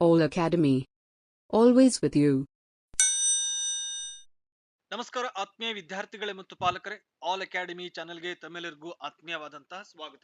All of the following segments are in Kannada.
All Academy. Always with you. ನಮಸ್ಕಾರ ಆತ್ಮೀಯ ವಿದ್ಯಾರ್ಥಿಗಳೇ ಮತ್ತು ಪಾಲಕರೇ, ಆಲ್ ಅಕಾಡೆಮಿ ಚಾನೆಲ್ಗೆ ತಮ್ಮೆಲ್ಲರಿಗೂ ಆತ್ಮೀಯವಾದಂತಹ ಸ್ವಾಗತ.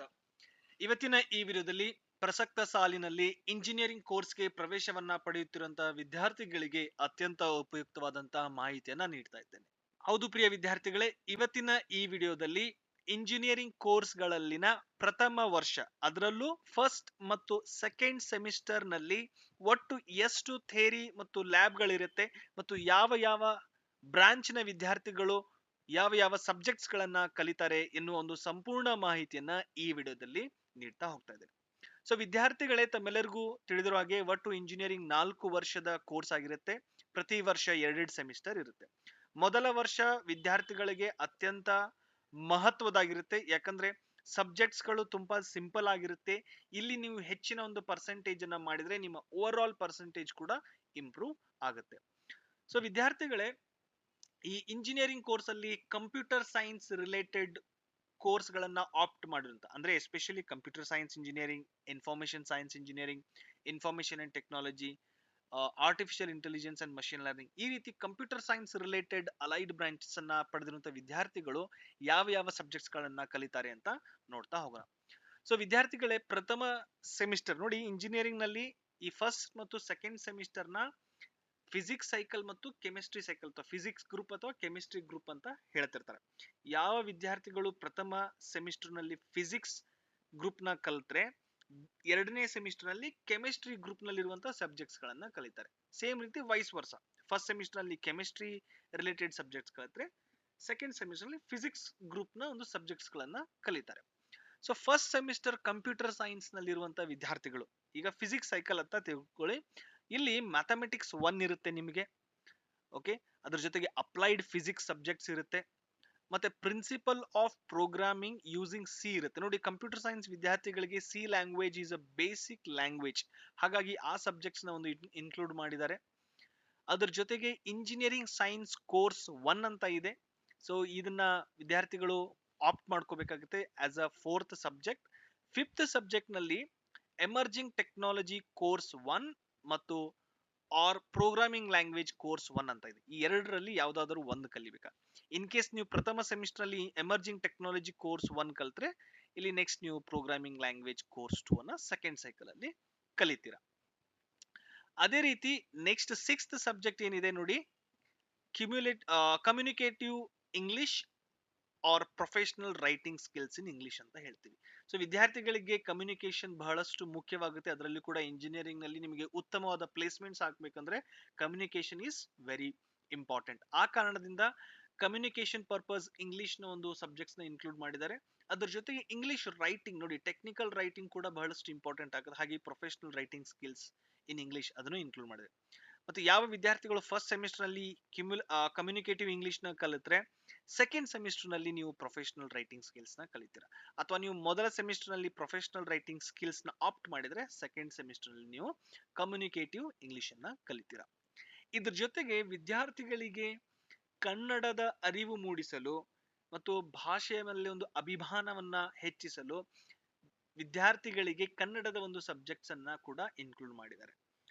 ಇವತ್ತಿನ ಈ ವಿಡಿಯೋದಲ್ಲಿ ಪ್ರಸಕ್ತ ಸಾಲಿನಲ್ಲಿ ಇಂಜಿನಿಯರಿಂಗ್ ಕೋರ್ಸ್ಗೆ ಪ್ರವೇಶವನ್ನ ಪಡೆಯುತ್ತಿರುವಂತಹ ವಿದ್ಯಾರ್ಥಿಗಳಿಗೆ ಅತ್ಯಂತ ಉಪಯುಕ್ತವಾದಂತಹ ಮಾಹಿತಿಯನ್ನ ನೀಡ್ತಾ ಇದ್ದೇನೆ. ಹೌದು ಪ್ರಿಯ ವಿದ್ಯಾರ್ಥಿಗಳೇ, ಇವತ್ತಿನ ಈ ವಿಡಿಯೋದಲ್ಲಿ ಇಂಜಿನಿಯರಿಂಗ್ ಕೋರ್ಸ್ಗಳಲ್ಲಿನ ಪ್ರಥಮ ವರ್ಷ, ಅದರಲ್ಲೂ ಫಸ್ಟ್ ಮತ್ತು ಸೆಕೆಂಡ್ ಸೆಮಿಸ್ಟರ್ ನಲ್ಲಿ ಒಟ್ಟು ಎಷ್ಟು ಥಿಯರಿ ಮತ್ತು ಲ್ಯಾಬ್ಗಳಿರುತ್ತೆ ಮತ್ತು ಯಾವ ಬ್ರಾಂಚ್ನ ವಿದ್ಯಾರ್ಥಿಗಳು ಯಾವ ಸಬ್ಜೆಕ್ಟ್ಸ್ ಗಳನ್ನ ಕಲಿತಾರೆ ಎನ್ನುವ ಒಂದು ಸಂಪೂರ್ಣ ಮಾಹಿತಿಯನ್ನ ಈ ವಿಡಿಯೋದಲ್ಲಿ ನೀಡ್ತಾ ಹೋಗ್ತಾ ಇದ್ದೇನೆ. ಸೊ ವಿದ್ಯಾರ್ಥಿಗಳೇ, ತಮ್ಮೆಲ್ಲರಿಗೂ ತಿಳಿದಿರೋ ಹಾಗೆ ಒಟ್ಟು ಇಂಜಿನಿಯರಿಂಗ್ 4 ವರ್ಷದ ಕೋರ್ಸ್ ಆಗಿರುತ್ತೆ. ಪ್ರತಿ ವರ್ಷ 2 ಸೆಮಿಸ್ಟರ್ ಇರುತ್ತೆ. ಮೊದಲ ವರ್ಷ ವಿದ್ಯಾರ್ಥಿಗಳಿಗೆ ಅತ್ಯಂತ ಮಹತ್ವದಾಗಿರುತ್ತೆ, ಯಾಕಂದ್ರೆ ಸಬ್ಜೆಕ್ಟ್ಸ್ ಗಳು ತುಂಬಾ ಸಿಂಪಲ್ ಆಗಿರುತ್ತೆ. ಇಲ್ಲಿ ನೀವು ಹೆಚ್ಚಿನ ಒಂದು ಪರ್ಸೆಂಟೇಜ್ ಅನ್ನ ಮಾಡಿದ್ರೆ ನಿಮ್ಮ ಓವರ್ ಆಲ್ ಪರ್ಸೆಂಟೇಜ್ ಕೂಡ ಇಂಪ್ರೂವ್ ಆಗುತ್ತೆ. ಸೊ ವಿದ್ಯಾರ್ಥಿಗಳೇ, ಈ ಇಂಜಿನಿಯರಿಂಗ್ ಕೋರ್ಸ್ ಅಲ್ಲಿ ಕಂಪ್ಯೂಟರ್ ಸೈನ್ಸ್ ರಿಲೇಟೆಡ್ ಕೋರ್ಸ್ ಗಳನ್ನ ಆಪ್ಟ್ ಮಾಡಿರುವಂತ, ಅಂದ್ರೆ especially computer science engineering, information science engineering, information and technology, artificial intelligence and machine learning, ಈ ರೀತಿ computer science related allied branches ಅನ್ನ ಪಡೆದಿರುವಂತಹ ವಿದ್ಯಾರ್ಥಿಗಳು ಯಾವ ಸಬ್ಜೆಕ್ಟ್ಸ್ ಗಳನ್ನ ಕಲಿತಾರೆ ಅಂತ ನೋಡ್ತಾ ಹೋಗೋಣ. ಸೊ ವಿದ್ಯಾರ್ಥಿಗಳೇ, ಪ್ರಥಮ ಸೆಮಿಸ್ಟರ್ ನೋಡಿ, ಇಂಜಿನಿಯರಿಂಗ್ ನಲ್ಲಿ ಈ ಫಸ್ಟ್ ಮತ್ತು ಸೆಕೆಂಡ್ ಸೆಮಿಸ್ಟರ್ ನ ಫಿಸಿಕ್ಸ್ ಸೈಕಲ್ ಮತ್ತು ಕೆಮಿಸ್ಟ್ರಿ ಸೈಕಲ್ ಅಥವಾ ಫಿಸಿಕ್ಸ್ ಗ್ರೂಪ್ ಅಥವಾ ಕೆಮಿಸ್ಟ್ರಿ ಗ್ರೂಪ್ ಅಂತ ಹೇಳ್ತಿರ್ತಾರೆ. ಯಾವ ವಿದ್ಯಾರ್ಥಿಗಳು ಪ್ರಥಮ ಸೆಮಿಸ್ಟರ್ ನಲ್ಲಿ ಫಿಸಿಕ್ಸ್ ಗ್ರೂಪ್ ನ ಕಲಿತ್ರೆ, ಎರಡನೇ ಸೆಮಿಸ್ಟರ್ ನಲ್ಲಿ ಕೆಮಿಸ್ಟ್ರಿ ಗ್ರೂಪ್ ನಲ್ಲಿ ಇರುವಂತಹ ಸಬ್ಜೆಕ್ಟ್ಸ್ ಗಳನ್ನ ಕಲಿತಾರೆ. ಸೇಮ್ ರೀತಿ ವೈಸ್ ವರ್ಸ, ಫಸ್ಟ್ ಸೆಮಿಸ್ಟರ್ ನಲ್ಲಿ ಕೆಮಿಸ್ಟ್ರಿ ರಿಲೇಟೆಡ್ ಸಬ್ಜೆಕ್ಟ್ಸ್ ಕಲಿತ್ರೆ ಸೆಕೆಂಡ್ ಸೆಮಿಸ್ಟರ್ ನಲ್ಲಿ ಫಿಸಿಕ್ಸ್ ಗ್ರೂಪ್ ನ ಒಂದು ಸಬ್ಜೆಕ್ಟ್ಸ್ ಗಳನ್ನ ಕಲಿತಾರೆ. So first semester computer science ನಲ್ಲಿ ಇರುವಂತಹ ವಿದ್ಯಾರ್ಥಿಗಳು ಈಗ ಫಿಸಿಕ್ಸ್ ಸೈಕಲ್ ಅಂತ ತಿಳ್ಕೊಳ್ಳಿ. ಇಲ್ಲಿ ಮ್ಯಾಥಮೆಟಿಕ್ಸ್ 1 ಇರುತ್ತೆ ನಿಮಗೆ, ಓಕೆ. ಅದ್ರ ಜೊತೆಗೆ ಅಪ್ಲೈಡ್ ಫಿಸಿಕ್ಸ್ ಸಬ್ಜೆಕ್ಟ್ಸ್ ಇರುತ್ತೆ, ಮತ್ತೆ principle of programming using C ಇರುತ್ತೆ. ನೋಡಿ, ಕಂಪ್ಯೂಟರ್ ಸೈನ್ಸ್ ವಿದ್ಯಾರ್ಥಿಗಳಿಗೆ C language is a basic language, ಹಾಗಾಗಿ ಆ ಸಬ್ಜೆಕ್ಟ್ಸ್ ನ ಒಂದು ಇನ್ಕ್ಲೂಡ್ ಮಾಡಿದ್ದಾರೆ. ಅದ್ರ ಜೊತೆಗೆ ಇಂಜಿನಿಯರಿಂಗ್ ಸೈನ್ಸ್ ಕೋರ್ಸ್ 1 ಅಂತ ಇದೆ. ಸೊ ಇದನ್ನ ವಿದ್ಯಾರ್ಥಿಗಳು ಆಪ್ಟ್ ಮಾಡ್ಕೋಬೇಕಾಗುತ್ತೆ as a 4th subject. 5th subject ನಲ್ಲಿ ಎಮರ್ಜಿಂಗ್ ಟೆಕ್ನಾಲಜಿ ಕೋರ್ಸ್ 1 ಮತ್ತು ಆರ್ ಪ್ರೋಗ್ರಾಮಿಂಗ್ ಲ್ಯಾಂಗ್ವೇಜ್ ಕೋರ್ಸ್ 1 ಅಂತ ಇದೆ. ಈ ಎರಡರಲ್ಲಿ ಯಾವ್ದಾದ್ರು ಒಂದು ಕಲಿಬೇಕಾ. ಇನ್ ಕೇಸ್ ನೀವು ಪ್ರಥಮ ಸೆಮಿಸ್ಟರ್ ಅಲ್ಲಿ ಎಮರ್ಜಿಂಗ್ ಟೆಕ್ನಾಲಜಿ ಕೋರ್ಸ್ 1 ಕಲ್ತ್ರೆ, ಇಲ್ಲಿ ನೆಕ್ಸ್ಟ್ ನೀವು ಪ್ರೋಗ್ರಾಮಿಂಗ್ ಲ್ಯಾಂಗ್ವೇಜ್ ಕೋರ್ಸ್ 2 ಅನ್ನ ಸೆಕೆಂಡ್ ಸೈಕಲ್ ಅಲ್ಲಿ ಕಲಿತೀರಾ. ಅದೇ ರೀತಿ ನೆಕ್ಸ್ಟ್ 6th ಸಬ್ಜೆಕ್ಟ್ ಏನಿದೆ ನೋಡಿ, communicative English or professional writing skills in English ಅಂತ ಹೇಳ್ತೀವಿ. ಸೊ ವಿದ್ಯಾರ್ಥಿಗಳಿಗೆ ಕಮ್ಯುನಿಕೇಶನ್ ಬಹಳಷ್ಟು ಮುಖ್ಯವಾಗುತ್ತೆ. ಅದರಲ್ಲಿ ಕೂಡ ಇಂಜಿನಿಯರಿಂಗ್ ನಲ್ಲಿ ನಿಮಗೆ ಉತ್ತಮವಾದ ಪ್ಲೇಸ್ಮೆಂಟ್ಸ್ ಆಗ್ಬೇಕಂದ್ರೆ ಕಮ್ಯುನಿಕೇಶನ್ ಈಸ್ ವೆರಿ ಇಂಪಾರ್ಟೆಂಟ್. ಆ ಕಾರಣದಿಂದ ಕಮ್ಯುನಿಕೇಶನ್ ಪರ್ಪಸ್ ಇಂಗ್ಲಿಷ್ ನ ಒಂದು ಸಬ್ಜೆಕ್ಟ್ಸ್ ನ ಇನ್ಕ್ಲೂಡ್ ಮಾಡಿದ್ದಾರೆ. ಅದ್ರ ಜೊತೆಗೆ ಇಂಗ್ಲಿಷ್ ರೈಟಿಂಗ್ ನೋಡಿ, ಟೆಕ್ನಿಕಲ್ ರೈಟಿಂಗ್ ಕೂಡ ಬಹಳಷ್ಟು ಇಂಪಾರ್ಟೆಂಟ್ ಆಗುತ್ತೆ, ಹಾಗೆ professional writing skills in English ಅದನ್ನು ಇನ್ಕ್ಲೂಡ್ ಮಾಡಿದೆ. ಮತ್ತು ಯಾವ ವಿದ್ಯಾರ್ಥಿಗಳು ಫಸ್ಟ್ ಸೆಮಿಸ್ಟರ್ ನಲ್ಲಿ ಕಮ್ಯುನಿಕೇಟಿವ್ ಇಂಗ್ಲಿಷ್ ನ ಕಲಿತ್ರೆ, ಸೆಕೆಂಡ್ ಸೆಮಿಸ್ಟರ್ ನಲ್ಲಿ ನೀವು ಪ್ರೊಫೆಷನಲ್ ರೈಟಿಂಗ್ ಸ್ಕಿಲ್ಸ್ ನ ಕಲಿತೀರಾ. ಅಥವಾ ನೀವು ಮೊದಲ ಸೆಮಿಸ್ಟರ್ ನಲ್ಲಿ ಪ್ರೊಫೆಷನಲ್ ರೈಟಿಂಗ್ ಸ್ಕಿಲ್ಸ್ ನ ಆಪ್ಟ್ ಮಾಡಿದ್ರೆ ಸೆಕೆಂಡ್ ಸೆಮಿಸ್ಟರ್ ನಲ್ಲಿ ನೀವು ಕಮ್ಯುನಿಕೇಟಿವ್ ಇಂಗ್ಲಿಷ್ ಅನ್ನ ಕಲಿತೀರಾ. ಇದ್ರ ಜೊತೆಗೆ ವಿದ್ಯಾರ್ಥಿಗಳಿಗೆ ಕನ್ನಡದ ಅರಿವು ಮೂಡಿಸಲು ಮತ್ತು ಭಾಷೆಯ ಮೇಲೆ ಒಂದು ಅಭಿಮಾನವನ್ನ ಹೆಚ್ಚಿಸಲು ವಿದ್ಯಾರ್ಥಿಗಳಿಗೆ ಕನ್ನಡದ ಒಂದು ಸಬ್ಜೆಕ್ಟ್ಸ್ ಅನ್ನ ಕೂಡ ಇನ್ಕ್ಲೂಡ್ ಮಾಡಿದ್ದಾರೆ.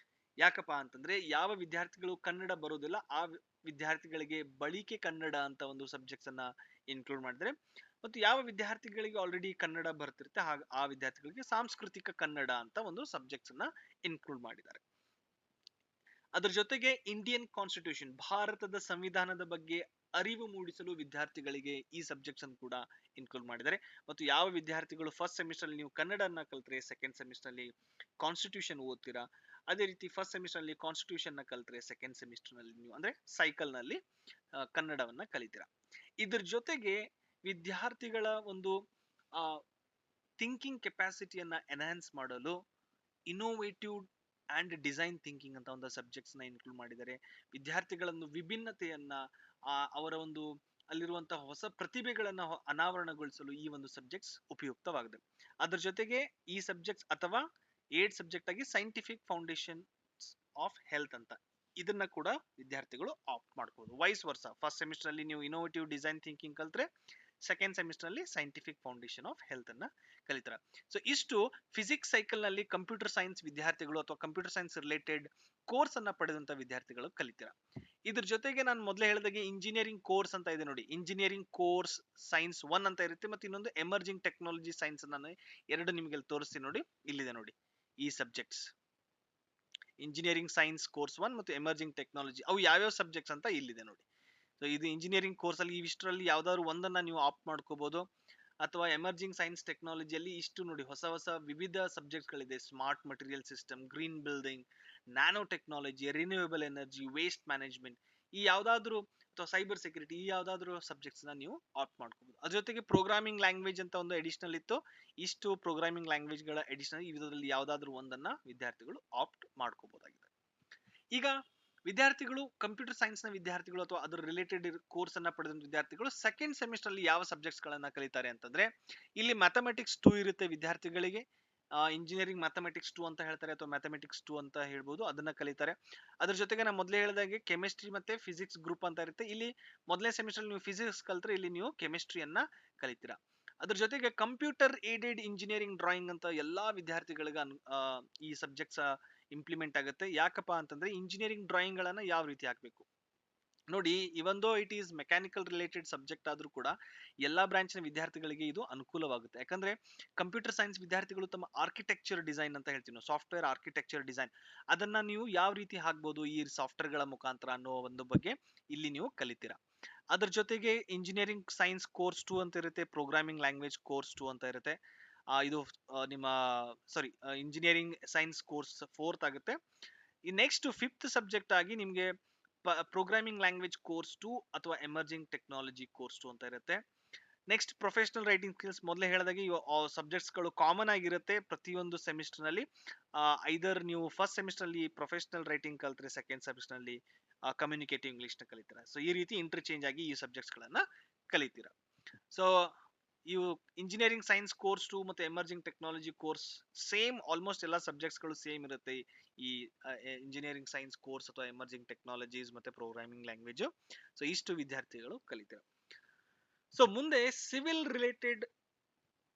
ಯಾಕಪ್ಪ ಅಂತಂದ್ರೆ, ಯಾವ ವಿದ್ಯಾರ್ಥಿಗಳು ಕನ್ನಡ ಬರೋದಿಲ್ಲ ಆ ವಿದ್ಯಾರ್ಥಿಗಳಿಗೆ ಬಳಿಕೆ ಕನ್ನಡ ಅಂತ ಒಂದು ಸಬ್ಜೆಕ್ಟ್ಸ್ ಅನ್ನ ಇನ್ಕ್ಲೂಡ್ ಮಾಡಿದ್ರೆ, ಮತ್ತು ಯಾವ ವಿದ್ಯಾರ್ಥಿಗಳಿಗೆ ಆಲ್ರೆಡಿ ಕನ್ನಡ ಬರ್ತಿರುತ್ತೆ ಆ ವಿದ್ಯಾರ್ಥಿಗಳಿಗೆ ಸಾಂಸ್ಕೃತಿಕ ಕನ್ನಡ ಅಂತ ಒಂದು ಸಬ್ಜೆಕ್ಟ್ಸ್ ಅನ್ನ ಇನ್ಕ್ಲೂಡ್ ಮಾಡಿದ್ದಾರೆ. ಅದ್ರ ಜೊತೆಗೆ ಇಂಡಿಯನ್ ಕಾನ್ಸ್ಟಿಟ್ಯೂಷನ್, ಭಾರತದ ಸಂವಿಧಾನದ ಬಗ್ಗೆ ಅರಿವು ಮೂಡಿಸಲು ವಿದ್ಯಾರ್ಥಿಗಳಿಗೆ ಈ ಸಬ್ಜೆಕ್ಟ್ಸ್ ಅನ್ನು ಕೂಡ ಇನ್ಕ್ಲೂಡ್ ಮಾಡಿದ್ದಾರೆ. ಮತ್ತು ಯಾವ ವಿದ್ಯಾರ್ಥಿಗಳು ಫಸ್ಟ್ ಸೆಮಿಸ್ಟರ್ ಅಲ್ಲಿ ನೀವು ಕನ್ನಡನ ಕಲ್ತ್ರೆ ಸೆಕೆಂಡ್ ಸೆಮಿಸ್ಟರ್ ಅಲ್ಲಿ ಕಾನ್ಸ್ಟಿಟ್ಯೂಷನ್ ಓದ್ತೀರಾ. ಅದೇ ರೀತಿ ಫಸ್ಟ್ ಸೆಮಿಸ್ಟರ್ ಅಲ್ಲಿ ಕಾನ್ಸ್ಟಿಟ್ಯೂಷನ್ ನ ಕಲ್ತ್ರೆ ಸೆಕೆಂಡ್ ಸೆಮಿಸ್ಟರ್ ನಲ್ಲಿ ನೀವು ಅಂದ್ರೆ ಸೈಕಲ್ ನಲ್ಲಿ ಕನ್ನಡವನ್ನ ಕಲಿತೀರಾ. ಇದ್ರ ಜೊತೆಗೆ ವಿದ್ಯಾರ್ಥಿಗಳ ಒಂದು ಥಿಂಕಿಂಗ್ ಕೆಪಾಸಿಟಿಯನ್ನ ಎನ್ಹಾನ್ಸ್ ಮಾಡಲು ಇನ್ನೋವೇಟಿವ್ ಅಂಡ್ ಡಿಸೈನ್ ಥಿಂಕಿಂಗ್ ಅಂತ ಒಂದು ಸಬ್ಜೆಕ್ಟ್ಸ್ ನ ಇನ್ಕ್ಲೂಡ್ ಮಾಡಿದ್ದಾರೆ. ವಿದ್ಯಾರ್ಥಿಗಳನ್ನು ವಿಭಿನ್ನತೆಯನ್ನ, ಅವರ ಒಂದು ಅಲ್ಲಿರುವಂತಹ ಹೊಸ ಪ್ರತಿಭೆಗಳನ್ನ ಅನಾವರಣಗೊಳಿಸಲು ಈ ಒಂದು ಸಬ್ಜೆಕ್ಟ್ಸ್ ಉಪಯುಕ್ತವಾಗಿದೆ. ಅದರ ಜೊತೆಗೆ ಈ ಸಬ್ಜೆಕ್ಟ್ಸ್ ಅಥವಾ 8 ಸಬ್ಜೆಕ್ಟ್ ಆಗಿ ಸೈಂಟಿಫಿಕ್ ಫೌಂಡೇಶನ್ ಆಫ್ ಹೆಲ್ತ್ ಅಂತ ಇದನ್ನ ಕೂಡ ವಿದ್ಯಾರ್ಥಿಗಳು ಆಪ್ಟ್ ಮಾಡಬಹುದು. ವೈಸ್ ವರ್ಸ, ಫಸ್ಟ್ ಸೆಮಿಸ್ಟರ್ ಅಲ್ಲಿ ನೀವು ಇನ್ನೋವೇಟಿವ್ ಡಿಸೈನ್ ಥಿಂಕಿಂಗ್ ಕಲ್ತ್ರೆ ಸೆಕೆಂಡ್ ಸೆಮಿಸ್ಟರ್ ಅಲ್ಲಿ ಸೈಂಟಿಫಿಕ್ ಫೌಂಡೇಶನ್ ಆಫ್ ಹೆಲ್ತ್ ಅನ್ನ ಕಲಿತಾರೆ. ಸೊ ಇಷ್ಟು ಫಿಸಿಕ್ಸ್ ಸೈಕಲ್ ನಲ್ಲಿ ಕಂಪ್ಯೂಟರ್ ಸೈನ್ಸ್ ವಿದ್ಯಾರ್ಥಿಗಳು ಅಥವಾ ಕಂಪ್ಯೂಟರ್ ಸೈನ್ಸ್ ರಿಲೇಟೆಡ್ ಕೋರ್ಸ್ ಅನ್ನ ಪಡೆದಂತ ವಿದ್ಯಾರ್ಥಿಗಳು ಕಲಿತೀರಾ. ಇದ್ರ ಜೊತೆಗೆ ನಾನು ಮೊದಲೇ ಹೇಳಿದಾಗೆ ಇಂಜಿನಿಯರಿಂಗ್ ಕೋರ್ಸ್ ಅಂತ ಇದೆ ನೋಡಿ, ಇಂಜಿನಿಯರಿಂಗ್ ಕೋರ್ಸ್ ಸೈನ್ಸ್ 1 ಅಂತ ಇರುತ್ತೆ, ಮತ್ತೆ ಇನ್ನೊಂದು ಎಮರ್ಜಿಂಗ್ ಟೆಕ್ನಾಲಜಿ ಸೈನ್ಸ್ ನಾನು ಎರಡು ನಿಮಗೆ ತೋರಿಸ್ತೀನಿ ನೋಡಿ, ಇಲ್ಲಿದೆ ನೋಡಿ ಈ ಸಬ್ಜೆಕ್ಟ್ಸ್, ಇಂಜಿನಿಯರಿಂಗ್ ಸೈನ್ಸ್ ಕೋರ್ಸ್ 1 ಮತ್ತು ಎಮರ್ಜಿಂಗ್ ಟೆಕ್ನಾಲಜಿ, ಅವು ಯಾವ್ಯಾವ ಸಬ್ಜೆಕ್ಟ್ಸ್ ಅಂತ ಇಲ್ಲಿದೆ ನೋಡಿ. ಸೊ ಇದು ಇಂಜಿನಿಯರಿಂಗ್ ಕೋರ್ಸ್ ಅಲ್ಲಿ ಇವಿಷ್ಟರಲ್ಲಿ ಯಾವ್ದಾದ್ರು ಒಂದನ್ನ ನೀವು ಆಪ್ಟ್ ಮಾಡ್ಕೋಬಹುದು, ಅಥವಾ ಎಮರ್ಜಿಂಗ್ ಸೈನ್ಸ್ ಟೆಕ್ನಾಲಜಿಯಲ್ಲಿ ಇಷ್ಟು ನೋಡಿ ಹೊಸ ಹೊಸ ವಿವಿಧ ಸಬ್ಜೆಕ್ಟ್ ಗಳಿದೆ, smart material system, green building, nano technology, renewable energy, waste management, ಈ ಯಾವ್ದಾದ್ರು ಅಥವಾ ಸೈಬರ್ ಸೆಕ್ಯೂರಿಟಿ, ಈ ಯಾವ್ದಾದ್ರು ಸಬ್ಜೆಕ್ಟ್ಸ್ ನ ನೀವು ಆಪ್ಟ್ ಮಾಡ್ಕೋಬಹುದು. ಅದ್ರ ಜೊತೆಗೆ ಪ್ರೋಗ್ರಾಮಿಂಗ್ ಲ್ಯಾಂಗ್ವೇಜ್ ಅಂತ ಒಂದು ಅಡಿಷನಲ್ ಇತ್ತು, ಇಷ್ಟು ಪ್ರೋಗ್ರಾಮಿಂಗ್ ಲ್ಯಾಂಗ್ವೇಜ್ ಗಳ ಅಡಿಷನಲ್ ಇದರಲ್ಲಿ ಯಾವ್ದಾದ್ರು ಒಂದನ್ನ ವಿದ್ಯಾರ್ಥಿಗಳು ಆಪ್ಟ್ ಮಾಡ್ಕೋಬಹುದಾಗಿದೆ. ಈಗ ವಿದ್ಯಾರ್ಥಿಗಳು ಕಂಪ್ಯೂಟರ್ ಸೈನ್ಸ್ ನ ವಿದ್ಯಾರ್ಥಿಗಳು ಅಥವಾ ಅದರ ರಿಲೇಟೆಡ್ ಕೋರ್ಸ್ ಅನ್ನ ಪಡೆದ ವಿದ್ಯಾರ್ಥಿಗಳು ಸೆಕೆಂಡ್ ಸೆಮಿಸ್ಟರ್ ಅಲ್ಲಿ ಯಾವ ಸಬ್ಜೆಕ್ಟ್ಸ್ ಗಳನ್ನ ಕಲಿತಾರೆ ಅಂತಂದ್ರೆ, ಇಲ್ಲಿ ಮ್ಯಾಥಮೆಟಿಕ್ಸ್ 2 ಇರುತ್ತೆ ವಿದ್ಯಾರ್ಥಿಗಳಿಗೆ, ಇಂಜಿನಿಯರಿಂಗ್ ಮ್ಯಾಥಮೆಟಿಕ್ಸ್ 2 ಅಂತ ಹೇಳ್ತಾರೆ ಅಥವಾ ಮ್ಯಾಥಮೆಟಿಕ್ಸ್ 2 ಅಂತ ಹೇಳ್ಬೋದು, ಅದನ್ನ ಕಲಿತಾರೆ. ಅದ್ರ ಜೊತೆಗೆ ನಾನು ಮೊದಲೇ ಹೇಳಿದಾಗೆ ಕೆಮಿಸ್ಟ್ರಿ ಮತ್ತೆ ಫಿಸಿಕ್ಸ್ ಗ್ರೂಪ್ ಅಂತ ಇರುತ್ತೆ. ಇಲ್ಲಿ ಮೊದಲನೇ ಸೆಮಿಸ್ಟರ್ ನೀವು ಫಿಸಿಕ್ಸ್ ಕಲ್ತ್ರೆ ಇಲ್ಲಿ ನೀವು ಕೆಮಿಸ್ಟ್ರಿಯನ್ನ ಕಲಿತೀರಾ. ಅದ್ರ ಜೊತೆಗೆ ಕಂಪ್ಯೂಟರ್ ಏಡೆಡ್ ಇಂಜಿನಿಯರಿಂಗ್ ಡ್ರಾಯಿಂಗ್ ಅಂತ ಎಲ್ಲಾ ವಿದ್ಯಾರ್ಥಿಗಳಿಗೆ ಈ ಸಬ್ಜೆಕ್ಟ್ಸ್ ಇಂಪ್ಲಿಮೆಂಟ್ ಆಗುತ್ತೆ. ಯಾಕಪ್ಪ ಅಂತಂದ್ರೆ ಇಂಜಿನಿಯರಿಂಗ್ ಡ್ರಾಯಿಂಗ್ ಗಳನ್ನ ಯಾವ ರೀತಿ ಹಾಕಬೇಕು ನೋಡಿ, even though it is mechanical related subject ಆದ್ರೂ ಕೂಡ ಎಲ್ಲಾ ಬ್ರಾಂಚ್ ನ ವಿದ್ಯಾರ್ಥಿಗಳಿಗೆ ಇದು ಅನುಕೂಲವಾಗುತ್ತೆ. ಯಾಕಂದ್ರೆ ಕಂಪ್ಯೂಟರ್ ಸೈನ್ಸ್ ವಿದ್ಯಾರ್ಥಿಗಳು ತಮ್ಮ ಆರ್ಕಿಟೆಕ್ಚರ್ ಡಿಸೈನ್ ಅಂತ ಹೇಳ್ತೀವಿ ನಾವು, ಸಾಫ್ಟ್ವೇರ್ ಆರ್ಕಿಟೆಕ್ಚರ್ ಡಿಸೈನ್, ಅದನ್ನ ನೀವು ಯಾವ ರೀತಿ ಹಾಕ್ಬೋದು ಈ ಸಾಫ್ಟ್ವೇರ್ ಗಳ ಮುಖಾಂತರ ಅನ್ನೋ ಒಂದು ಬಗ್ಗೆ ಇಲ್ಲಿ ನೀವು ಕಲಿತೀರಾ. ಅದ್ರ ಜೊತೆಗೆ ಇಂಜಿನಿಯರಿಂಗ್ ಸೈನ್ಸ್ ಕೋರ್ಸ್ 2 ಅಂತ ಇರುತ್ತೆ, ಪ್ರೋಗ್ರಾಮಿಂಗ್ ಲ್ಯಾಂಗ್ವೇಜ್ ಕೋರ್ಸ್ 2 ಅಂತ ಇರುತ್ತೆ. ಇದು ನಿಮ್ಮ ಇಂಜಿನಿಯರಿಂಗ್ ಸೈನ್ಸ್ ಕೋರ್ಸ್ 4th ಆಗುತ್ತೆ. ಈ ನೆಕ್ಸ್ಟ್ 5th ಸಬ್ಜೆಕ್ಟ್ ಆಗಿ ನಿಮ್ಗೆ ಪ್ರೋಗ್ರಾಮಿಂಗ್ ಲ್ಯಾಂಗ್ವೇಜ್ ಕೋರ್ಸ್ 2 ಅಥವಾ ಎಮರ್ಜಿಂಗ್ ಟೆಕ್ನಾಲಜಿ ಕೋರ್ಸ್ 2 ಅಂತ ಇರುತ್ತೆ. ನೆಕ್ಸ್ಟ್ ಪ್ರೊಫೆಷನಲ್ ರೈಟಿಂಗ್ ಸ್ಕಿಲ್ಸ್, ಮೊದಲೇ ಹೇಳಿದಾಗೆ ಸಬ್ಜೆಕ್ಟ್ಸ್ ಗಳು ಕಾಮನ್ ಆಗಿರುತ್ತೆ ಪ್ರತಿಯೊಂದು ಸೆಮಿಸ್ಟರ್ ನಲ್ಲಿ. ಐದರ್ ನೀವು ಫಸ್ಟ್ ಸೆಮಿಸ್ಟರ್ ಅಲ್ಲಿ ಪ್ರೊಫೆಷನಲ್ ರೈಟಿಂಗ್ ಕಲ್ತ್ರೆ ಸೆಕೆಂಡ್ ಸೆಮಿಸ್ಟರ್ ನಲ್ಲಿ ಕಮ್ಯುನಿಕೇಟಿವ್ ಇಂಗ್ಲಿಷ್ ನ ಕಲಿತೀರಾ. ಸೊ ಈ ರೀತಿ ಇಂಟರ್ಚೇಂಜ್ ಆಗಿ ಈ ಸಬ್ಜೆಕ್ಟ್ಸ್ ಗಳನ್ನ ಕಲಿತೀರಾ. ಸೊ ಇವು ಇಂಜಿನಿಯರಿಂಗ್ ಸೈನ್ಸ್ ಕೋರ್ಸ್ 2 ಮತ್ತು emerging technology course same, almost ಎಲ್ಲ ಸಬ್ಜೆಕ್ಟ್ಸ್ ಗಳು ಸೇಮ್ ಇರುತ್ತೆ ಈ ಇಂಜಿನಿಯರಿಂಗ್ ಸೈನ್ಸ್ ಕೋರ್ಸ್ ಅಥವಾ ಎಮರ್ಜಿಂಗ್ ಟೆಕ್ನಾಲಜೀಸ್ ಮತ್ತೆ ಪ್ರೋಗ್ರಾಮಿಂಗ್ ಲ್ಯಾಂಗ್ವೇಜ್. ಸೊ ಇಷ್ಟು ವಿದ್ಯಾರ್ಥಿಗಳು ಕಲಿತಾರೆ. ಸೊ ಮುಂದೆ ಸಿವಿಲ್ ರಿಲೇಟೆಡ್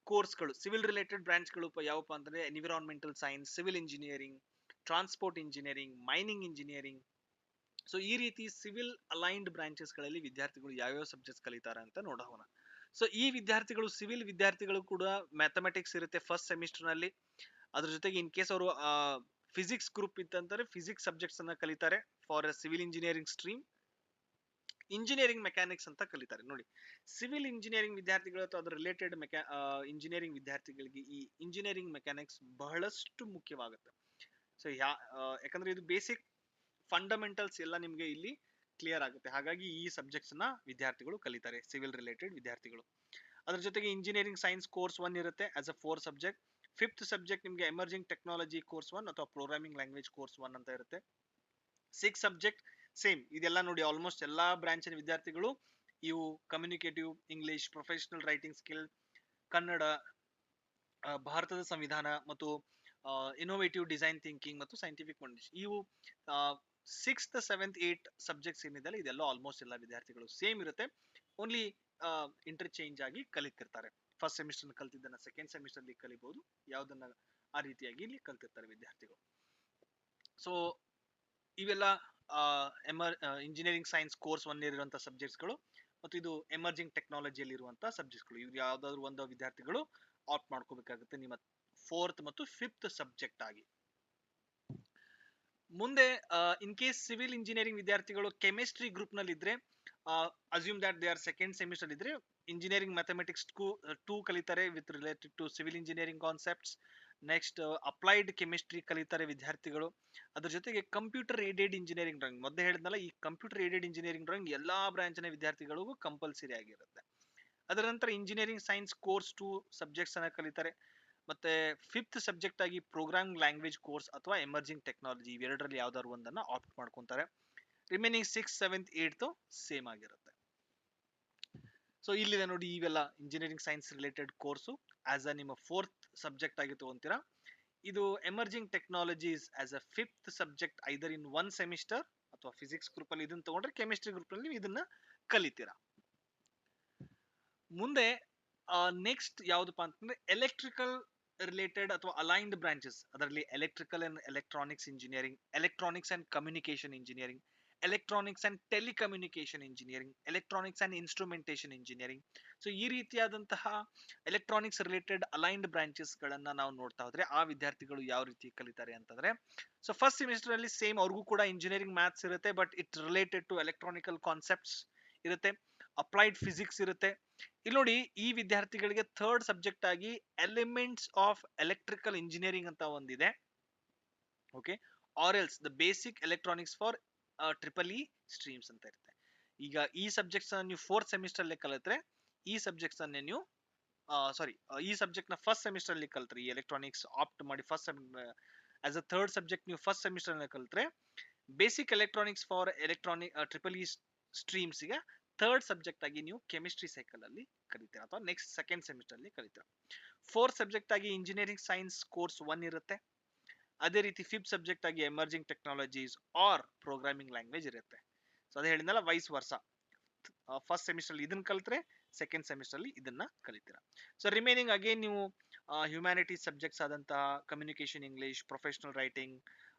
ಕೋರ್ಸ್ಗಳು, ಸಿವಿಲ್ ರಿಲೇಟೆಡ್ ಬ್ರಾಂಚ್ಗಳು ಯಾವಪ್ಪ ಅಂತಂದ್ರೆ environmental science, civil engineering, transport engineering, mining engineering. So ಈ ರೀತಿ ಸಿವಿಲ್ ಅಲೈನ್ಡ್ ಬ್ರಾಂಚಸ್ ಗಳಲ್ಲಿ ವಿದ್ಯಾರ್ಥಿಗಳು ಯಾವ್ಯಾವ ಸಬ್ಜೆಕ್ಟ್ಸ್ ಕಲಿತಾರೆ ಅಂತ ನೋಡೋಣ. ಸೊ ಈ ವಿದ್ಯಾರ್ಥಿಗಳು ಸಿವಿಲ್ ವಿದ್ಯಾರ್ಥಿಗಳು ಕೂಡ ಮ್ಯಾಥಮೆಟಿಕ್ಸ್ ಇರುತ್ತೆ ಫಸ್ಟ್ ಸೆಮಿಸ್ಟರ್ ನಲ್ಲಿ. ಅದ್ರ ಜೊತೆಗೆ ಇನ್ ಕೇಸ್ ಅವರು ಫಿಸಿಕ್ಸ್ ಗ್ರೂಪ್ ಇತ್ತಂದ್ರೆ ಫಿಸಿಕ್ಸ್ ಸಬ್ಜೆಕ್ಟ್ಸ್ ಅನ್ನ ಕಲಿತಾರೆ for civil engineering stream. Engineering mechanics ಅಂತ ಕಲಿತಾರೆ ನೋಡಿ. ಸಿವಿಲ್ ಇಂಜಿನಿಯರಿಂಗ್ ವಿದ್ಯಾರ್ಥಿಗಳು ಅಥವಾ ಅದರ ರಿಲೇಟೆಡ್ ಇಂಜಿನಿಯರಿಂಗ್ ವಿದ್ಯಾರ್ಥಿಗಳಿಗೆ ಈ ಇಂಜಿನಿಯರಿಂಗ್ ಮೆಕ್ಯಾನಿಕ್ಸ್ ಬಹಳಷ್ಟು ಮುಖ್ಯವಾಗುತ್ತೆ. ಸೊ ಯಾಕಂದ್ರೆ ಇದು ಬೇಸಿಕ್ ಫಂಡಮೆಂಟಲ್ಸ್ ಎಲ್ಲ ನಿಮ್ಗೆ ಇಲ್ಲಿ ಕ್ಲಿಯರ್ ಆಗುತ್ತೆ. ಹಾಗಾಗಿ ಈ ಸಬ್ಜೆಕ್ಟ್ಸ್ ನ ವಿದ್ಯಾರ್ಥಿಗಳು ಕಲಿತಾರೆ ಸಿವಿಲ್ ರಿಲೇಟೆಡ್ ವಿದ್ಯಾರ್ಥಿಗಳು. ಅದ್ರ ಜೊತೆಗೆ ಇಂಜಿನಿಯರಿಂಗ್ ಸೈನ್ಸ್ ಕೋರ್ಸ್ 1 ಇರುತ್ತೆ as a 4 subject. 5th subject ನಿಮ್ಗೆ ಎಮರ್ಜಿಂಗ್ ಟೆಕ್ನಾಲಜಿ ಕೋರ್ಸ್ 1 ಅಥವಾ ಪ್ರೋಗ್ರಾಮಿಂಗ್ ಲ್ಯಾಂಗ್ವೇಜ್ ಕೋರ್ಸ್ 1 ಅಂತ ಇರುತ್ತೆ. 6 ಸಬ್ಜೆಕ್ಟ್ ಸೇಮ್, ಇದೆಲ್ಲ ನೋಡಿ ಆಲ್ಮೋಸ್ಟ್ ಎಲ್ಲಾ ಬ್ರಾಂಚಿನ ವಿದ್ಯಾರ್ಥಿಗಳು ಇವು communicative English, professional writing skill, Kannada, ಭಾರತದ ಸಂವಿಧಾನ ಮತ್ತು ಇನೋವೇಟಿವ್ ಡಿಸೈನ್ ಥಿಂಕಿಂಗ್ ಮತ್ತು ಸೈಂಟಿಫಿಕ್ ಫೌಂಡೇಶನ್, ಇವು 6th 7th 8th ಸಬ್ಜೆಕ್ಟ್ಸ್ ಏನಿದೆ ಇದೆಲ್ಲ ಆಲ್ಮೋಸ್ಟ್ ಎಲ್ಲ ವಿದ್ಯಾರ್ಥಿಗಳು ಸೇಮ್ ಇರುತ್ತೆ. ಓನ್ಲಿ ಇಂಟರ್ಚೇಂಜ್ ಆಗಿ ಕಲಿತಿರ್ತಾರೆ. ಫಸ್ಟ್ ಸೆಮಿಸ್ಟರ್ ಕಲ್ತಿದ್ದನ್ನ ಸೆಕೆಂಡ್ ಸೆಮಿಸ್ಟರ್ ಅಲ್ಲಿ ಕಲಿಬಹುದು, ಯಾವ್ದನ್ನ ಆ ರೀತಿಯಾಗಿ ಇಲ್ಲಿ ಕಲ್ತಿರ್ತಾರೆ ವಿದ್ಯಾರ್ಥಿಗಳು. ಸೊ ಇವೆಲ್ಲ ಇಂಜಿನಿಯರಿಂಗ್ ಸೈನ್ಸ್ ಕೋರ್ಸ್ 1 ಇರುವಂತಹ ಸಬ್ಜೆಕ್ಟ್ಸ್ ಗಳು ಮತ್ತು ಇದು ಎಮರ್ಜಿಂಗ್ ಟೆಕ್ನಾಲಜಿಯಲ್ಲಿ ಇರುವಂತಹ ಸಬ್ಜೆಕ್ಟ್ಸ್ ಗಳು. ಇವ್ರು ಯಾವ್ದಾದ್ರು ಒಂದು ವಿದ್ಯಾರ್ಥಿಗಳು ಆಪ್ಟ್ ಮಾಡ್ಕೋಬೇಕಾಗುತ್ತೆ ನಿಮ್ಮ 4th ಮತ್ತು 5th ಸಬ್ಜೆಕ್ಟ್ ಆಗಿ. ಮುಂದೆ ಇನ್ ಕೇಸ್ ಸಿವಿಲ್ ಇಂಜಿನಿಯರಿಂಗ್ ವಿದ್ಯಾರ್ಥಿಗಳು ಕೆಮಿಸ್ಟ್ರಿ ಗ್ರೂಪ್ ನಲ್ಲಿ ಇದ್ರೆ, assume that they are second semester ಇದ್ರೆ ಇಂಜಿನಿಯರಿಂಗ್ ಮ್ಯಾಥಮೆಟಿಕ್ಸ್ 2 ಕಲಿತಾರೆ with related to civil engineering concepts. Next applied chemistry ಕಲಿತಾರೆ ವಿದ್ಯಾರ್ಥಿಗಳು. ಅದ್ರ ಜೊತೆಗೆ ಕಂಪ್ಯೂಟರ್ ಏಡೆಡ್ ಇಂಜಿನಿಯರಿಂಗ್ ಡ್ರಾಯಿಂಗ್, ಮೊದಲೇ ಹೇಳಿದ್ನಲ್ಲ ಈ ಕಂಪ್ಯೂಟರ್ ಏಡೆಡ್ ಇಂಜಿನಿಯರಿಂಗ್ ಡ್ರಾಯಿಂಗ್ ಎಲ್ಲಾ ಬ್ರಾಂಚ್ನ ವಿದ್ಯಾರ್ಥಿಗಳಿಗೂ ಕಂಪಲ್ಸರಿ ಆಗಿರುತ್ತೆ. ಅದರ ನಂತರ ಇಂಜಿನಿಯರಿಂಗ್ ಸೈನ್ಸ್ ಕೋರ್ಸ್ 2 ಸಬ್ಜೆಕ್ಟ್ಸ್ ಅನ್ನ ಕಲಿತಾರೆ. ಮತ್ತೆ 5th ಸಬ್ಜೆಕ್ಟ್ ಆಗಿ ಪ್ರೋಗ್ರಾಮಿಂಗ್ ಲ್ಯಾಂಗ್ವೇಜ್ ಕೋರ್ಸ್ ಅಥವಾ ಎಮರ್ಜಿಂಗ್ ಟೆಕ್ನಾಲಜಿ ಇವೆರಡರಲ್ಲಿ ಯಾವ್ದಾದ್ರು ಒಂದನ್ನ ಆಪ್ಟ್ ಮಾಡ್ಕೊಂತಾರೆ. Remaining 6th 7th 8th same ಆಗಿರುತ್ತೆ. ಸೊ ಇಲ್ಲಿದೆ ನೋಡಿ, ಇವೆಲ್ಲ engineering science related course as a ನಿಮ್ಮ 4th ಸಬ್ಜೆಕ್ಟ್ ಆಗಿ ತಗೊಂತೀರಾ. ಇದು emerging technologies as a 5th subject either in 1 semester ಅಥವಾ ಫಿಸಿಕ್ಸ್ ಗ್ರೂಪ್ ಅಲ್ಲಿ ಇದನ್ನ ತಗೊಂಡ್ರೆ ಕೆಮಿಸ್ಟ್ರಿ ಗ್ರೂಪ್ ಅಲ್ಲಿ ಇದನ್ನ ಕಲಿತೀರಾ. ಮುಂದೆ ನೆಕ್ಸ್ಟ್ ಯಾವ್ದಪ್ಪ ಅಂತಂದ್ರೆ ಎಲೆಕ್ಟ್ರಿಕಲ್ ರಿಲೇಟೆಡ್ ಅಥವಾ ಅಲೈನ್ಡ್ ಬ್ರಾಂಚಸ್, ಅದರಲ್ಲಿ electrical and electronics engineering, electronics and communication engineering, electronics and telecommunication engineering, electronics and instrumentation engineering. So ಈ ರೀತಿಯಾದಂತಹ ಎಲೆಕ್ಟ್ರಾನಿಕ್ಸ್ ರಿಲೇಟೆಡ್ ಅಲೈನ್ಡ್ ಬ್ರಾಂಚಸ್ ಗಳನ್ನ ನಾವು ನೋಡ್ತಾ ಹೋದ್ರೆ ಆ ವಿದ್ಯಾರ್ಥಿಗಳು ಯಾವ ರೀತಿ ಕಲಿತಾರೆ ಅಂತಂದ್ರೆ, ಸೊ ಫಸ್ಟ್ ಸೆಮಿಸ್ಟರ್ ಅಲ್ಲಿ ಸೇಮ್ ಅವ್ರಿಗೂ ಕೂಡ ಇಂಜಿನಿಯರಿಂಗ್ ಮ್ಯಾಥ್ಸ್ ಇರುತ್ತೆ, but it related to electronical concepts ಇರುತ್ತೆ, ಅಪ್ಲೈಡ್ ಫಿಸಿಕ್ಸ್ ಇರುತ್ತೆ. ಇಲ್ಲಿ ನೋಡಿ, ಈ ವಿದ್ಯಾರ್ಥಿಗಳಿಗೆ ಥರ್ಡ್ ಸಬ್ಜೆಕ್ಟ್ ಆಗಿ ಎಲಿಮೆಂಟ್ಸ್ ಆಫ್ ಎಲೆಕ್ಟ್ರಿಕಲ್ ಇಂಜಿನಿಯರಿಂಗ್ ಅಂತ ಒಂದಿದೆ. Okay, or else the basic electronics for triple E streams ಅಂತ ಇರುತ್ತೆ. ಈಗ ಈ ಸಬ್ಜೆಕ್ಟ್ಸ್ ನೀವು ಫೋರ್ತ್ ಸೆಮಿಸ್ಟರ್ ಅಲ್ಲಿ ಕಲಿತ್ರೆ, ಈ ಸಬ್ಜೆಕ್ಟ್ಸ್ ಅನ್ನ ನೀವು ಈ ಸಬ್ಜೆಕ್ಟ್ ನ ಫಸ್ಟ್ ಸೆಮಿಸ್ಟರ್ ಅಲ್ಲಿ ಕಲ್ತ್ರೆ, ಈ ಎಲೆಕ್ಟ್ರಾನಿಕ್ಸ್ ಆಪ್ಟ್ ಮಾಡಿ first as a third subject ನೀವು ಫಸ್ಟ್ ಸೆಮಿಸ್ಟರ್ ಅಲ್ಲಿ ಕಲ್ತ್ರೆ, basic electronics for electronic triple E streams ಗೆ ಥರ್ಡ್ ಸಬ್ಜೆಕ್ಟ್ ಆಗಿ ನೀವು ಕೆಮಿಸ್ಟ್ರಿ ಸೈಕಲ್ ಅಲ್ಲಿ ಕಲಿತೀರಾ, ಅಥವಾ ನೆಕ್ಸ್ಟ್ ಸೆಕೆಂಡ್ ಸೆಮಿಸ್ಟರ್ ಅಲ್ಲಿ ಕಲಿತೀರಾ. ಫೋರ್ತ್ ಸಬ್ಜೆಕ್ಟ್ ಆಗಿ ಇಂಜಿನಿಯರಿಂಗ್ ಸೈನ್ಸ್ ಕೋರ್ಸ್ 1 ಇರುತ್ತೆ. ಅದೇ ರೀತಿ ಫಿಫ್ತ್ ಸಬ್ಜೆಕ್ಟ್ ಆಗಿ emerging technologies or programming language ಇರುತ್ತೆ. ಸೊ ಅದೇ ಹೇಳಿದ್ನಲ್ಲ, ವೈಸ್ ವರ್ಸ, ಫಸ್ಟ್ ಸೆಮಿಸ್ಟರ್ ಅಲ್ಲಿ ಇದನ್ನ ಕಲಿತ್ರೆ ಸೆಕೆಂಡ್ ಸೆಮಿಸ್ಟರ್ ಅಲ್ಲಿ ಇದನ್ನ ಕಲಿತೀರಾ. ಸೊ ರಿಮೈನಿಂಗ್ ಅಗೇನ್ ನೀವು ಹ್ಯುಮ್ಯಾನಿಟೀಸ್ ಸಬ್ಜೆಕ್ಟ್ಸ್ ಆದಂತಹ ಕಮ್ಯುನಿಕೇಶನ್ ಇಂಗ್ಲಿಷ್, ಪ್ರೊಫೆಷನಲ್ ರೈಟಿಂಗ್,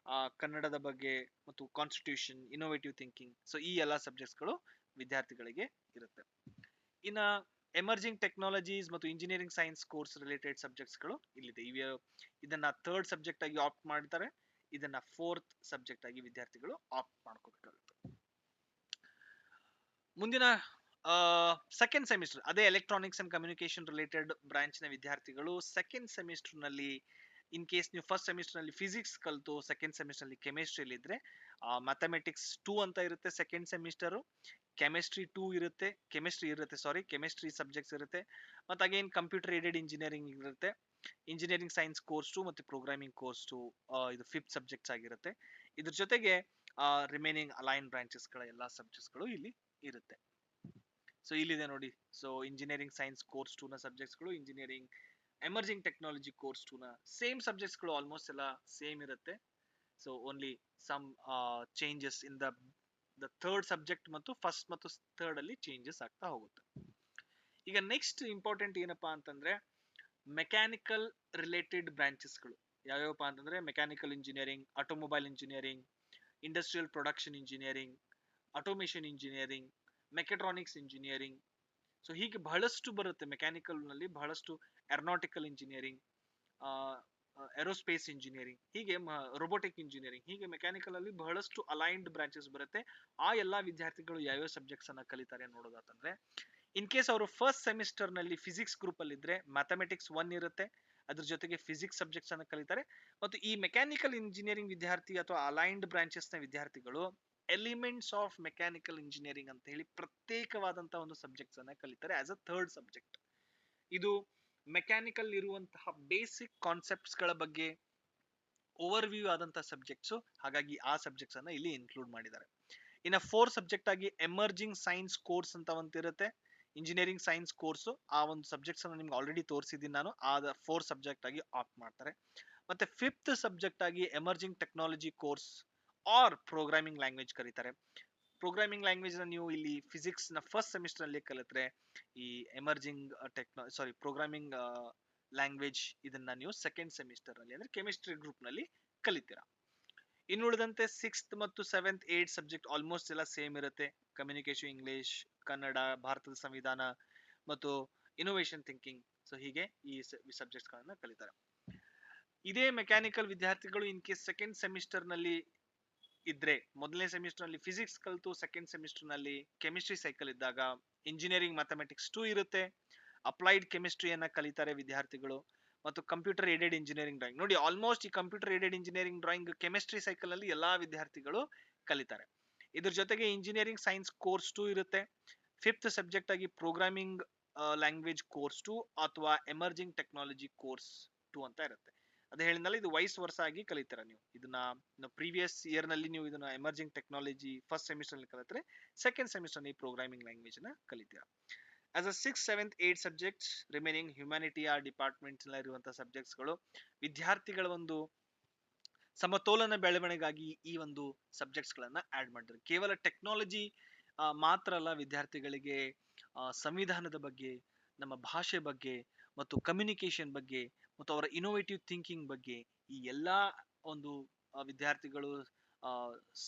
ಕನ್ನಡದ ಬಗ್ಗೆ ಮತ್ತು ಕಾನ್ಸ್ಟಿಟ್ಯೂಷನ್, ಇನೋವೇಟಿವ್ ಥಿಂಕಿಂಗ್, ಸೊ ಈ ಎಲ್ಲ ಸಬ್ಜೆಕ್ಟ್ಸ್ ಗಳು ವಿದ್ಯಾರ್ಥಿಗಳಿಗೆ ಇರುತ್ತೆ. ಇನ್ನ ಎಮರ್ಜಿಂಗ್ ಟೆಕ್ನಾಲಜೀಸ್ ಮತ್ತು engineering science course related subjects ಗಳು ಇಲ್ಲಿದೆ. ಇದನ್ನ ಥರ್ಡ್ ಸಬ್ಜೆಕ್ಟ್ ಆಗಿ ಆಪ್ಟ್ ಮಾಡ್ತಾರೆ, ಇದನ್ನ ಫೋರ್ತ್ ಸಬ್ಜೆಕ್ಟ್ ಆಗಿ ವಿದ್ಯಾರ್ಥಿಗಳು ಆಪ್ಟ್ ಮಾಡ್ಕೋಬೇಕಾಗುತ್ತೆ. ಮುಂದಿನ ಸೆಕೆಂಡ್ ಸೆಮಿಸ್ಟರ್, ಅದೇ electronics and communication related branch ನ ವಿದ್ಯಾರ್ಥಿಗಳು ಸೆಕೆಂಡ್ ಸೆಮಿಸ್ಟರ್ ನಲ್ಲಿ, ಇನ್ ಕೇಸ್ ನೀವು ಫಸ್ಟ್ ಸೆಮಿಸ್ಟರ್ ನಲ್ಲಿ ಫಿಸಿಕ್ಸ್ ಕಲ್ತು ಸೆಕೆಂಡ್ ಸೆಮಿಸ್ಟರ್ ಅಲ್ಲಿ ಕೆಮಿಸ್ಟ್ರಿ ಇದ್ರೆ, ಮ್ಯಾಥಮೆಟಿಕ್ಸ್ 2 ಅಂತ ಇರುತ್ತೆ ಸೆಕೆಂಡ್ ಸೆಮಿಸ್ಟರ್, ಕೆಮಿಸ್ಟ್ರಿ ಸಬ್ಜೆಕ್ಟ್ಸ್ ಇರುತ್ತೆ, ಮತ್ತೆ ಅಗೇನ್ ಕಂಪ್ಯೂಟರ್ ಏಡೆಡ್ ಇಂಜಿನಿಯರಿಂಗ್ ಇರುತ್ತೆ, ಇಂಜಿನಿಯರಿಂಗ್ ಸೈನ್ಸ್ ಕೋರ್ಸ್ 2 ಮತ್ತೆ ಪ್ರೋಗ್ರಾಮಿಂಗ್ ಕೋರ್ಸ್ 2 ಇದು ಫಿಫ್ತ್ ಸಬ್ಜೆಕ್ಟ್ಸ್ ಆಗಿರುತ್ತೆ. ಇದ್ರ ಜೊತೆಗೆ ರಿಮೈನಿಂಗ್ ಅಲೈನ್ ಬ್ರಾಂಚಸ್ ಗಳ ಎಲ್ಲಾ ಸಬ್ಜೆಕ್ಟ್ಸ್ ಗಳು ಇಲ್ಲಿ ಇರುತ್ತೆ. ಸೊ ಇಲ್ಲಿದೆ ನೋಡಿ, ಸೊ ಇಂಜಿನಿಯರಿಂಗ್ ಸೈನ್ಸ್ ಕೋರ್ಸ್ 2 ನ ಸಬ್ಜೆಕ್ಟ್ಸ್ ಗಳು, ಇಂಜಿನಿಯರಿಂಗ್ ಎಮರ್ಜಿಂಗ್ ಟೆಕ್ನಾಲಜಿ ಕೋರ್ಸ್ 2 ನ ಸೇಮ್ ಸಬ್ಜೆಕ್ಟ್ಸ್ ಗಳು ಆಲ್ಮೋಸ್ಟ್ ಎಲ್ಲ ಸೇಮ್ ಇರುತ್ತೆ. So only some changes in the third subject ಮತ್ತು ಫಸ್ಟ್ ಮತ್ತು ಥರ್ಡ್ ಅಲ್ಲಿ ಚೇಂಜಸ್ ಆಗ್ತಾ ಹೋಗುತ್ತೆ. ಈಗ ನೆಕ್ಸ್ಟ್ ಇಂಪಾರ್ಟೆಂಟ್ ಏನಪ್ಪಾ ಅಂತಂದ್ರೆ, ಮೆಕ್ಯಾನಿಕಲ್ ರಿಲೇಟೆಡ್ ಬ್ರಾಂಚಸ್ ಗಳು ಯಾವ್ಯಾವಪ್ಪ ಅಂತಂದ್ರೆ, mechanical engineering, automobile engineering, industrial production engineering, automation engineering, mechatronics engineering. So ಹೀಗೆ ಬಹಳಷ್ಟು ಬರುತ್ತೆ. ಮೆಕ್ಯಾನಿಕಲ್ ನಲ್ಲಿ ಬಹಳಷ್ಟು ಏರೋನಾಟಿಕಲ್ ಇಂಜಿನಿಯರಿಂಗ್, ಏರೋಸ್ಪೇಸ್ ಇಂಜಿನಿಯರಿಂಗ್, ಹೀಗೆ ರೋಬೋಟಿಕ್ ಇಂಜಿನಿಯರಿಂಗ್, ಹೀಗೆ ಮೆಕ್ಯಾನಿಕಲ್ ಅಲ್ಲಿ ಬಹಳಷ್ಟು ಅಲೈನ್ಡ್ ಬ್ರಾಂಚಸ್ ಬರುತ್ತೆ. ಆ ಎಲ್ಲಾ ವಿದ್ಯಾರ್ಥಿಗಳು ಯಾವ್ಯಾವ ಸಬ್ಜೆಕ್ಟ್ಸ್ ಅನ್ನ ಕಲಿತಾರೆ ನೋಡೋದಾತಂದ್ರೆ, ಇನ್ ಕೇಸ್ ಅವರು ಫಸ್ಟ್ ಸೆಮಿಸ್ಟರ್ ನಲ್ಲಿ ಫಿಸಿಕ್ಸ್ ಗ್ರೂಪ್ ಅಲ್ಲಿ ಇದ್ರೆ ಮ್ಯಾಥಮೆಟಿಕ್ಸ್ 1 ಇರುತ್ತೆ, ಅದ್ರ ಜೊತೆಗೆ ಫಿಸಿಕ್ಸ್ ಸಬ್ಜೆಕ್ಟ್ಸ್ ಅನ್ನ ಕಲಿತಾರೆ. ಮತ್ತು ಈ ಮೆಕ್ಯಾನಿಕಲ್ ಇಂಜಿನಿಯರಿಂಗ್ ವಿದ್ಯಾರ್ಥಿ ಅಥವಾ ಅಲೈನ್ಡ್ ಬ್ರಾಂಚಸ್ ನ ವಿದ್ಯಾರ್ಥಿಗಳು ಎಲಿಮೆಂಟ್ಸ್ ಆಫ್ ಮೆಕ್ಯಾನಿಕಲ್ ಇಂಜಿನಿಯರಿಂಗ್ ಅಂತ ಹೇಳಿ ಪ್ರತ್ಯೇಕವಾದಂತಹ ಒಂದು ಸಬ್ಜೆಕ್ಟ್ಸ್ ಅನ್ನ ಕಲಿತಾರೆ ಆಸ್ ಅ ಥರ್ಡ್ ಸಬ್ಜೆಕ್ಟ್. ಇದು ಮೆಕ್ಯಾನಿಕಲ್ ಇರುವಂತಹ ಬೇಸಿಕ್ ಕಾನ್ಸೆಪ್ಟ್ಸ್ ಗಳ ಬಗ್ಗೆ ಓವರ್ ವ್ಯೂ ಆದಂತಹ ಸಬ್ಜೆಕ್ಟ್ಸ್, ಹಾಗಾಗಿ ಆ ಸಬ್ಜೆಕ್ಟ್ಸ್ ಅನ್ನ ಇಲ್ಲಿ ಇನ್ಕ್ಲೂಡ್ ಮಾಡಿದ್ದಾರೆ. ಇನ್ನ ಫೋರ್ ಸಬ್ಜೆಕ್ಟ್ ಆಗಿ ಎಮರ್ಜಿಂಗ್ ಸೈನ್ಸ್ ಕೋರ್ಸ್ ಅಂತ ಒಂದಿರುತ್ತೆ, ಇಂಜಿನಿಯರಿಂಗ್ ಸೈನ್ಸ್ ಕೋರ್ಸ್, ಆ ಒಂದು ಸಬ್ಜೆಕ್ಟ್ಸ್ ಅನ್ನು ನಿಮ್ಗೆ ಆಲ್ರೆಡಿ ತೋರಿಸಿದ್ದೀನಿ ನಾನು, ಆ ಫೋರ್ ಸಬ್ಜೆಕ್ಟ್ ಆಗಿ ಆಪ್ಟ್ ಮಾಡ್ತಾರೆ. ಮತ್ತೆ ಫಿಫ್ತ್ ಸಬ್ಜೆಕ್ಟ್ ಆಗಿ emerging technology course or programming language ಕರೀತಾರೆ. ಪ್ರೋಗ್ರಾಮಿಂಗ್ ಲ್ಯಾಂಗ್ವೇಜ್ ನ ನೀವು ಇಲ್ಲಿ ಫಿಸಿಕ್ಸ್ ನ ಫಸ್ಟ್ ಸೆಮಿಸ್ಟರ್ ಅಲ್ಲಿ ಕಲಿತ್ರೆ, ಈ ಎಮರ್ಜಿಂಗ್ ಪ್ರೋಗ್ರಾಮಿಂಗ್ ಲ್ಯಾಂಗ್ವೇಜ್ ಇದನ್ನ ನೀವು ಸೆಕೆಂಡ್ ಸೆಮಿಸ್ಟರ್ ಅಲ್ಲಿ ಅಂದ್ರೆ ಕೆಮಿಸ್ಟ್ರಿ ಗ್ರೂಪ್ ನಲ್ಲಿ ಕಲಿತೀರಾ. ಇನ್ನುಳಿದಂತೆ ಸಿಕ್ಸ್ತ್ ಮತ್ತು ಸೆವೆಂತ್ 8 ಸಬ್ಜೆಕ್ಟ್ ಆಲ್ಮೋಸ್ಟ್ ಎಲ್ಲ ಸೇಮ್ ಇರುತ್ತೆ. ಕಮ್ಯುನಿಕೇಶನ್ ಇಂಗ್ಲಿಷ್, ಕನ್ನಡ, ಭಾರತದ ಸಂವಿಧಾನ ಮತ್ತು ಇನೋವೇಷನ್ ಥಿಂಕಿಂಗ್. ಸೊ ಹೀಗೆ ಈ ಸಬ್ಜೆಕ್ಟ್ಸ್ ಗಳನ್ನ ಕಲಿತಾರೆ. ಇದೇ ಮೆಕ್ಯಾನಿಕಲ್ ವಿದ್ಯಾರ್ಥಿಗಳು ಇನ್ ಕೇಸ್ ಸೆಕೆಂಡ್ ಸೆಮಿಸ್ಟರ್ ನಲ್ಲಿ ಇದ್ರೆ, ಮೊದಲನೇ ಸೆಮಿಸ್ಟರ್ ನಲ್ಲಿ ಫಿಸಿಕ್ಸ್ ಕಲಿತು ಸೆಕೆಂಡ್ ಸೆಮಿಸ್ಟರ್ ನಲ್ಲಿ ಕೆಮಿಸ್ಟ್ರಿ ಸೈಕಲ್ ಇದ್ದಾಗ ಇಂಜಿನಿಯರಿಂಗ್ ಮ್ಯಾಥಮೆಟಿಕ್ಸ್ 2 ಇರುತ್ತೆ, ಅಪ್ಲೈಡ್ ಕೆಮಿಸ್ಟ್ರಿಯನ್ನ ಕಲಿತಾರೆ ವಿದ್ಯಾರ್ಥಿಗಳು, ಮತ್ತು ಕಂಪ್ಯೂಟರ್ ಏಡೆಡ್ ಇಂಜಿನಿಯರಿಂಗ್ ಡ್ರಾಯಿಂಗ್. ನೋಡಿ, ಆಲ್ಮೋಸ್ಟ್ ಈ computer aided engineering drawing chemistry cycle ಅಲ್ಲಿ ಎಲ್ಲಾ ವಿದ್ಯಾರ್ಥಿಗಳು ಕಲಿತಾರೆ. ಇದ್ರ ಜೊತೆಗೆ ಇಂಜಿನಿಯರಿಂಗ್ ಸೈನ್ಸ್ ಕೋರ್ಸ್ 2 ಇರುತ್ತೆ. ಫಿಫ್ತ್ ಸಬ್ಜೆಕ್ಟ್ ಆಗಿ ಪ್ರೋಗ್ರಾಮಿಂಗ್ ಲ್ಯಾಂಗ್ವೇಜ್ ಕೋರ್ಸ್ 2 ಅಥವಾ ಎಮರ್ಜಿಂಗ್ ಟೆಕ್ನಾಲಜಿ ಕೋರ್ಸ್ 2 ಅಂತ ಇರುತ್ತೆ. ಅದೇ ಹೇಳಿದ್ನಲ್ಲ, ಇದು ವೈಸ್ ವರ್ಷ ಆಗಿ ಕಲಿತೀರಾ ನೀವು. ಇದನ್ನ ಪ್ರೀವಿಯಸ್ ಇಯರ್ ನಲ್ಲಿ ನೀವು ಇದನ್ನ ಎಮರ್ಜಿಂಗ್ ಟೆಕ್ನಾಲಜಿ ಫಸ್ಟ್ ಸೆಮಿಸ್ಟರ್ ಅಲ್ಲಿ ಕಲಿತ್ರೆ, ಸೆಕೆಂಡ್ ಸೆಮಿಸ್ಟರ್ ನಲ್ಲಿ ಪ್ರೋಗ್ರಾಮಿಂಗ್ ಲ್ಯಾಂಗ್ವೇಜ್ ನ ಕಲಿತೀರಾ. As a 6th 7th 8 subjects remaining humanity ಆ ಡಿಪಾರ್ಟ್ಮೆಂಟ್ಸ್ ಇರುವಂತಹ ಸಬ್ಜೆಕ್ಟ್ಸ್ ಗಳು ವಿದ್ಯಾರ್ಥಿಗಳ ಒಂದು ಸಮತೋಲನ ಬೆಳವಣಿಗಾಗಿ ಈ ಒಂದು ಸಬ್ಜೆಕ್ಟ್ಸ್ ಗಳನ್ನ ಆಡ್ ಮಾಡಿದ್ದಾರೆ. ಕೇವಲ ಟೆಕ್ನಾಲಜಿ ಮಾತ್ರ ಅಲ್ಲ, ವಿದ್ಯಾರ್ಥಿಗಳಿಗೆ ಸಂವಿಧಾನದ ಬಗ್ಗೆ, ನಮ್ಮ ಭಾಷೆ ಬಗ್ಗೆ ಮತ್ತು ಕಮ್ಯುನಿಕೇಶನ್ ಬಗ್ಗೆ ಮತ್ತು ಅವರ ಇನೋವೇಟಿವ್ ಥಿಂಕಿಂಗ್ ಬಗ್ಗೆ ಈ ಎಲ್ಲಾ ಒಂದು ವಿದ್ಯಾರ್ಥಿಗಳು ಆ,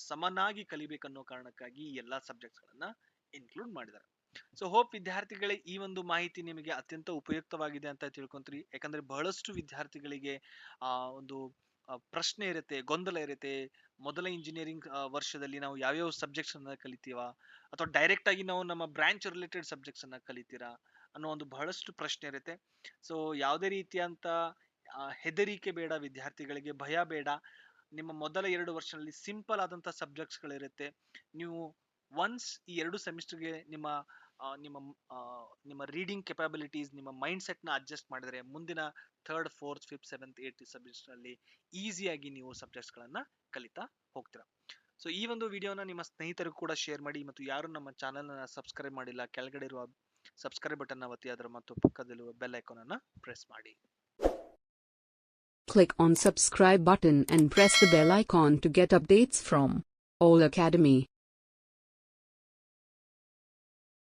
ಸಮನಾಗಿ ಕಲಿಬೇಕನ್ನೋ ಕಾರಣಕ್ಕಾಗಿ ಈ ಎಲ್ಲಾ ಸಬ್ಜೆಕ್ಟ್ಸ್ ಗಳನ್ನ ಇನ್ಕ್ಲೂಡ್ ಮಾಡಿದ್ದಾರೆ. ಸೊ ಹೋಪ್ ವಿದ್ಯಾರ್ಥಿಗಳೇ ಈ ಒಂದು ಮಾಹಿತಿ ನಿಮಗೆ ಅತ್ಯಂತ ಉಪಯುಕ್ತವಾಗಿದೆ ಅಂತ ತಿಳ್ಕೊಂತೀರಿ. ಯಾಕಂದ್ರೆ ಬಹಳಷ್ಟು ವಿದ್ಯಾರ್ಥಿಗಳಿಗೆ ಆ ಒಂದು ಪ್ರಶ್ನೆ ಇರುತ್ತೆ, ಗೊಂದಲ ಇರುತ್ತೆ. ಮೊದಲ ಇಂಜಿನಿಯರಿಂಗ್ ವರ್ಷದಲ್ಲಿ ನಾವು ಯಾವ್ಯಾವ ಸಬ್ಜೆಕ್ಟ್ಸ್ ಅನ್ನ ಕಲಿತೀವಾ ಅಥವಾ ಡೈರೆಕ್ಟ್ ಆಗಿ ನಾವು ನಮ್ಮ ಬ್ರಾಂಚ್ ರಿಲೇಟೆಡ್ ಸಬ್ಜೆಕ್ಟ್ಸ್ ಅನ್ನ ಕಲಿತೀರಾ ಅನ್ನೋ ಒಂದು ಬಹಳಷ್ಟು ಪ್ರಶ್ನೆ ಇರುತ್ತೆ. ಸೊ ಯಾವುದೇ ರೀತಿಯಂತ ಹೆದರಿಕೆ ಬೇಡ, ವಿದ್ಯಾರ್ಥಿಗಳಿಗೆ ಭಯ ಬೇಡ. ನಿಮ್ಮ ಮೊದಲ 2 ವರ್ಷದಲ್ಲಿ ಸಿಂಪಲ್ ಆದಂತ ಸಬ್ಜೆಕ್ಟ್ಸ್ ಗಳಿರುತ್ತೆ. ನೀವು ಒನ್ಸ್ ಈ 2 ಸೆಮಿಸ್ಟರ್ಗೆ ನಿಮ್ಮ ಆ, ನಿಮ್ಮ ಆ, ನಿಮ್ಮ ರೀಡಿಂಗ್ ಕೆಪಾಬಿಲಿಟೀಸ್, ನಿಮ್ಮ ಮೈಂಡ್ ಸೆಟ್ ನ ಅಡ್ಜಸ್ಟ್ ಮಾಡಿದ್ರೆ ಮುಂದಿನ 3rd 4th 5th 7th 8th semester ಅಲ್ಲಿ ಈಸಿಯಾಗಿ ನೀವು ಸಬ್ಜೆಕ್ಟ್ಸ್ ಗಳನ್ನ ಕಲಿತಾ ಹೋಗ್ತೀರಾ. ಸೊ ಈ ಒಂದು ವಿಡಿಯೋನ ನಿಮ್ಮ ಸ್ನೇಹಿತರಿಗೂ ಕೂಡ ಶೇರ್ ಮಾಡಿ, ಮತ್ತು ಯಾರು ನಮ್ಮ ಚಾನೆಲ್ ನ ಸಬ್ಸ್ಕ್ರೈಬ್ ಮಾಡಿಲ್ಲ ಕೆಳಗಡೆ ಇರುವ ಸಬ್ಸ್ಕ್ರೈಬ್ ಬಟನ್ ನ ಒತ್ತಿ, ಅದರ ಮತ್ತು ಪಕ್ಕದಲ್ಲಿರುವ ಬೆಲ್ ಐಕಾನ್ ಅನ್ನ ಪ್ರೆಸ್ ಮಾಡಿ. Click on subscribe button and press the bell icon to get updates from All Academy.